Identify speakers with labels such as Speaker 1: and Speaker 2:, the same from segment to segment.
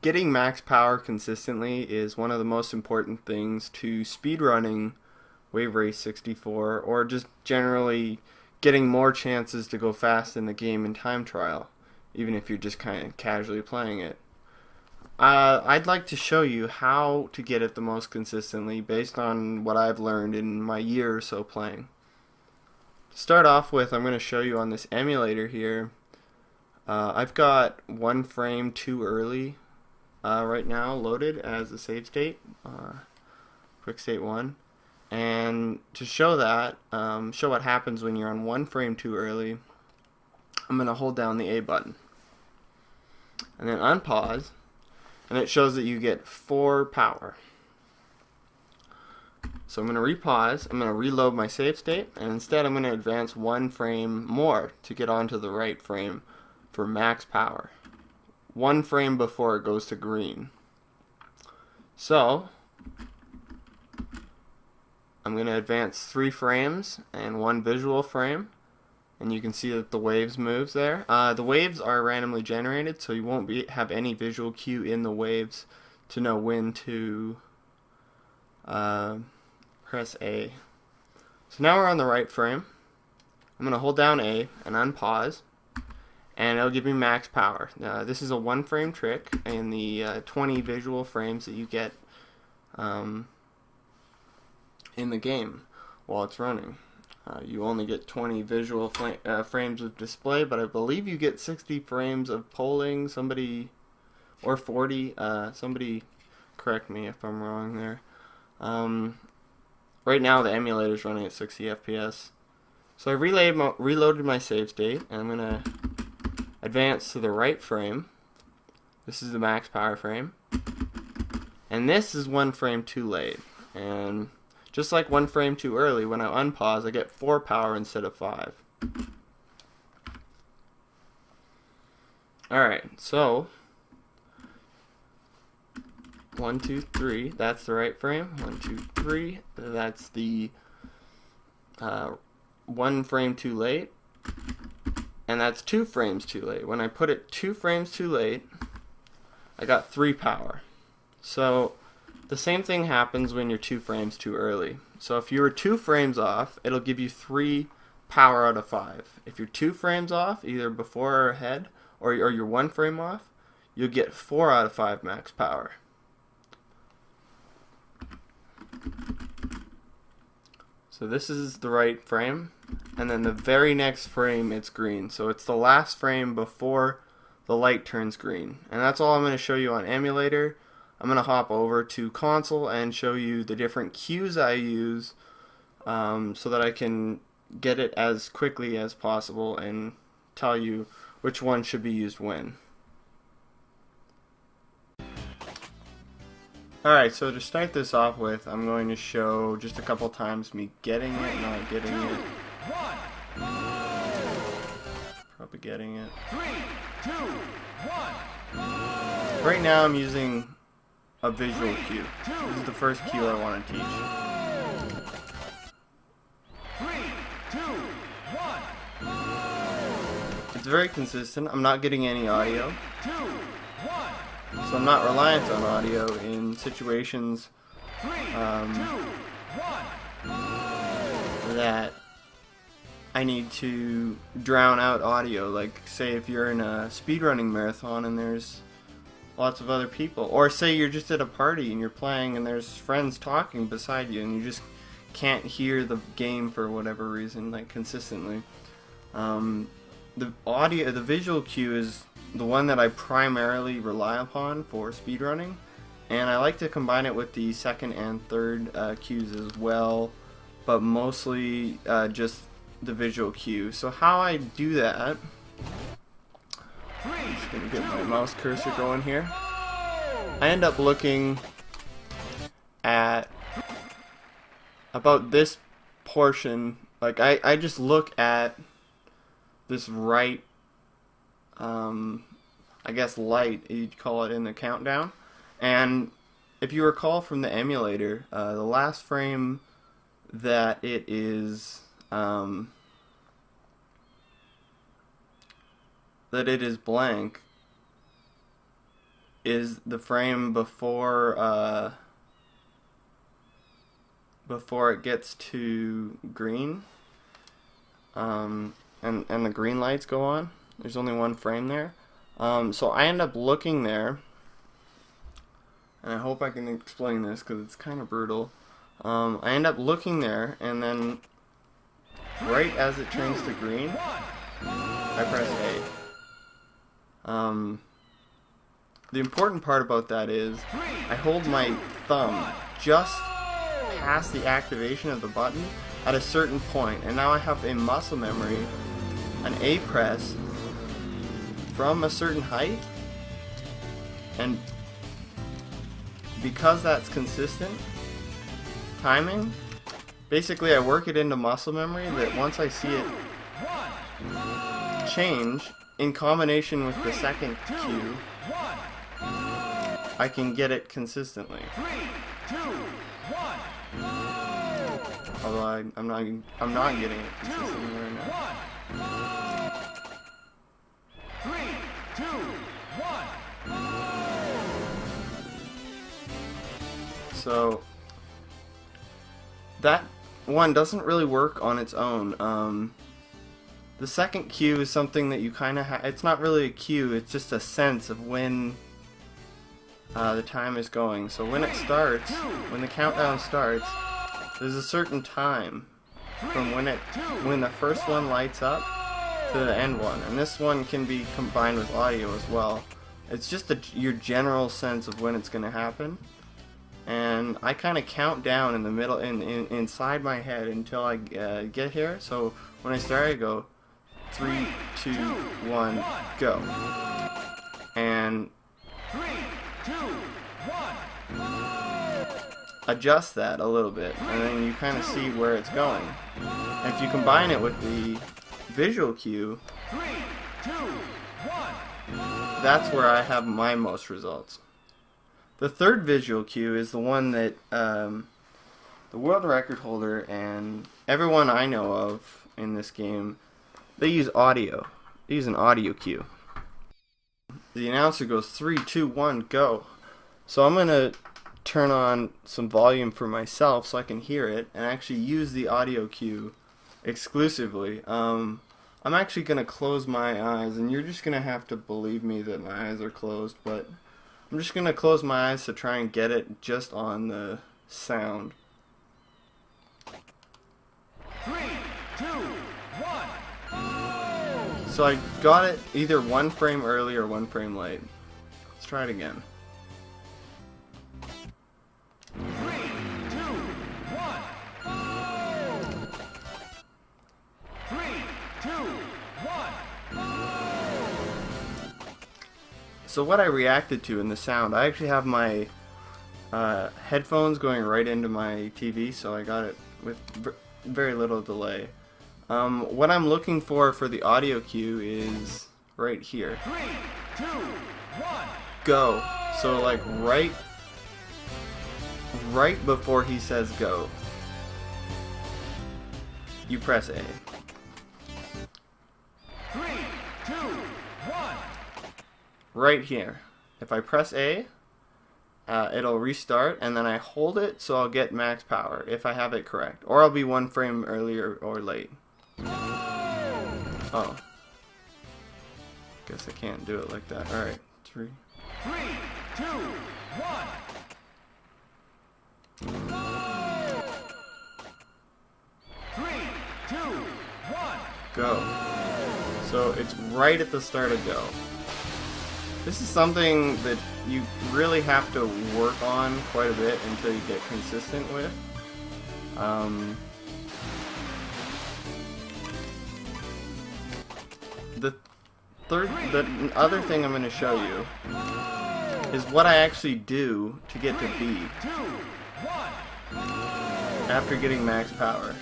Speaker 1: Getting max power consistently is one of the most important things to speedrunning Wave Race 64, or just generally getting more chances to go fast in the game in time trial, even if you're just kind of casually playing it. I'd like to show you how to get it the most consistently based on what I've learned in my year or so playing. To start off with, I'm going to show you on this emulator here. I've got one frame too early right now loaded as a save state, quick state 1. And to show that, show what happens when you're on one frame too early, I'm going to hold down the A button and then unpause, and it shows that you get 4 power. So I'm going to repause, I'm going to reload my save state, and instead I'm going to advance one frame more to get onto the right frame for max power. One frame before it goes to green. So I'm going to advance 3 frames and 1 visual frame, and you can see that the waves moves there. The waves are randomly generated, so you won't have any visual cue in the waves to know when to press A. So now we're on the right frame. I'm going to hold down A and unpause, and it'll give me max power. This is a 1 frame trick in the 20 visual frames that you get in the game while it's running. You only get 20 visual frames of display, but I believe you get 60 frames of polling. Somebody, or 40. Somebody correct me if I'm wrong there. Right now the emulator is running at 60 FPS. So I reloaded my save state, and I'm going to advance to the right frame. This is the max power frame. And this is 1 frame too late. And just like 1 frame too early, when I unpause, I get 4 power instead of 5. Alright, so 1, 2, 3, that's the right frame. 1, 2, 3, that's the 1 frame too late. And that's 2 frames too late. When I put it 2 frames too late, I got 3 power. So the same thing happens when you're 2 frames too early. So if you were 2 frames off, it'll give you 3 power out of 5. If you're 2 frames off, either before or ahead, or you're 1 frame off, you'll get 4 out of 5 max power. So this is the right frame, and then the very next frame it's green. So it's the last frame before the light turns green. And that's all I'm going to show you on emulator. I'm going to hop over to console and show you the different cues I use so that I can get it as quickly as possible and tell you which one should be used when. Alright, so to start this off with, I'm going to show just a couple times me getting it, not getting it. Probably getting it.
Speaker 2: 3, 2, 1.
Speaker 1: Right now I'm using a visual cue. This is the first cue I want to teach.
Speaker 2: 3, 2, 1.
Speaker 1: It's very consistent. I'm not getting any audio.
Speaker 2: 2, 1.
Speaker 1: So I'm not reliant on audio in situations
Speaker 2: 3, 2, 1.
Speaker 1: that I need to drown out audio. Like, say if you're in a speedrunning marathon and there's lots of other people, or say you're just at a party and you're playing and there's friends talking beside you and you just can't hear the game for whatever reason, like consistently. The visual cue is the one that I primarily rely upon for speedrunning, and I like to combine it with the second and third cues as well, but mostly just the visual cue. So how I do that, I'm just going to get my mouse cursor going here. I end up looking at about this portion, like I just look at this right, I guess light, you'd call it in the countdown. And if you recall from the emulator, the last frame that it is blank, is the frame before it gets to green, and the green lights go on. There's only one frame there. So I end up looking there, and I hope I can explain this because it's kind of brutal. I end up looking there, and then right as it turns to green, I press A. The important part about that is I hold my thumb just past the activation of the button at a certain point, and now I have a muscle memory, an A press from a certain height, and because that's consistent timing, basically I work it into muscle memory that once I see it change in combination with the second cue, I can get it consistently. Although I'm not getting it consistently right now.
Speaker 2: 3, 2, 1.
Speaker 1: So that one doesn't really work on its own. The second cue is something that you kind of it's not really a cue, it's just a sense of when the time is going. So when it starts, when the countdown starts, there's a certain time from when the first one lights up to the end one, and this one can be combined with audio as well. It's just your general sense of when it's going to happen, and I kind of count down in the middle, inside my head until I get here. So when I start, I go 3, 2, 1, go, and
Speaker 2: 3, 2, 1.
Speaker 1: adjust that a little bit, and then you kind of see where it's going. And if you combine it with the visual cue,
Speaker 2: 3, 2, 1.
Speaker 1: that's where I have my most results. The third visual cue is the one that the world record holder and everyone I know of in this game, they use audio. They use an audio cue. The announcer goes 3, 2, 1, go. So I'm going to turn on some volume for myself so I can hear it and actually use the audio cue exclusively. I'm actually going to close my eyes, and you're just going to have to believe me that my eyes are closed, but I'm just going to close my eyes to try and get it just on the sound.
Speaker 2: 3, 2, 1.
Speaker 1: So I got it either one frame early or one frame late. Let's try it again.
Speaker 2: 3, 2, 1. 3, 2, 1.
Speaker 1: So what I reacted to in the sound, I actually have my headphones going right into my TV, so I got it with very little delay. What I'm looking for the audio cue is right here.
Speaker 2: 3, 2, 1.
Speaker 1: Go. So like right before he says go, you press A.
Speaker 2: 3, 2, 1.
Speaker 1: Right here. If I press A, it'll restart, and then I hold it so I'll get max power if I have it correct. Or I'll be one frame earlier or late. Oh. Guess I can't do it like that. Alright. 3.
Speaker 2: 3, 2, 1. 3, 2, 1.
Speaker 1: Go. So it's right at the start of go. This is something that you really have to work on quite a bit until you get consistent with. The other thing I'm going to show you is what I actually do to get to B
Speaker 2: 2, 1.
Speaker 1: after getting max power.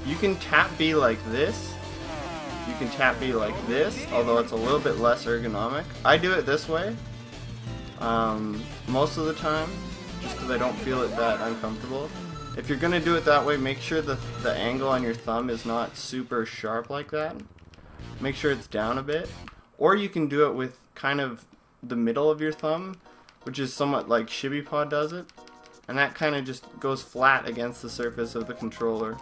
Speaker 1: You can tap B like this. You can tap B like this, although it's a little bit less ergonomic. I do it this way most of the time, just because I don't feel it that uncomfortable. If you're going to do it that way, make sure that the angle on your thumb is not super sharp like that. Make sure it's down a bit. Or you can do it with kind of the middle of your thumb, which is somewhat like ShibiPod does it, and that kind of just goes flat against the surface of the controller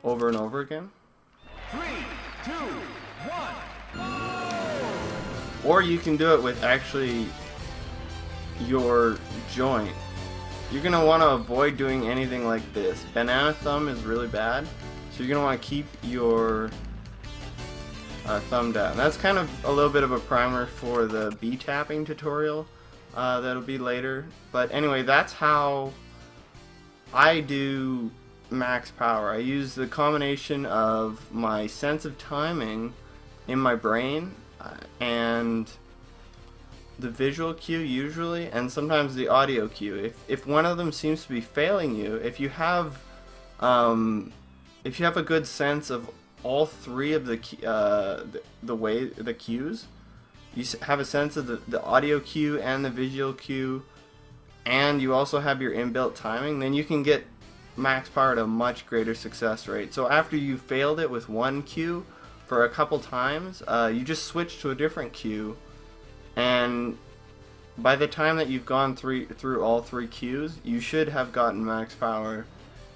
Speaker 1: over and over again.
Speaker 2: 3, 2, 1.
Speaker 1: Or you can do it with actually your joint. You're going to want to avoid doing anything like this. Banana thumb is really bad, so you're going to want to keep your thumb down. That's kind of a little bit of a primer for the B tapping tutorial that'll be later. But anyway, that's how I do max power. I use the combination of my sense of timing in my brain and the visual cue usually, and sometimes the audio cue. If one of them seems to be failing you, if you have a good sense of all three of the cues, you have a sense of the audio cue and the visual cue, and you also have your inbuilt timing, then you can get max power at a much greater success rate. So after you failed it with one cue for a couple times, you just switch to a different cue, and by the time that you've gone through all three cues, you should have gotten max power.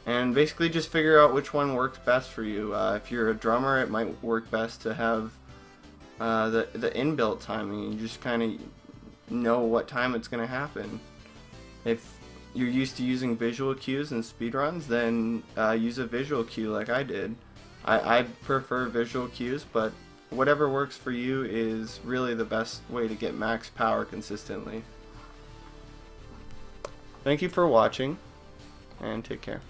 Speaker 1: And basically just figure out which one works best for you. If you're a drummer, it might work best to have the inbuilt timing. You just kind of know what time it's going to happen. If you're used to using visual cues in speedruns, then use a visual cue like I did. I prefer visual cues, but whatever works for you is really the best way to get max power consistently. Thank you for watching, and take care.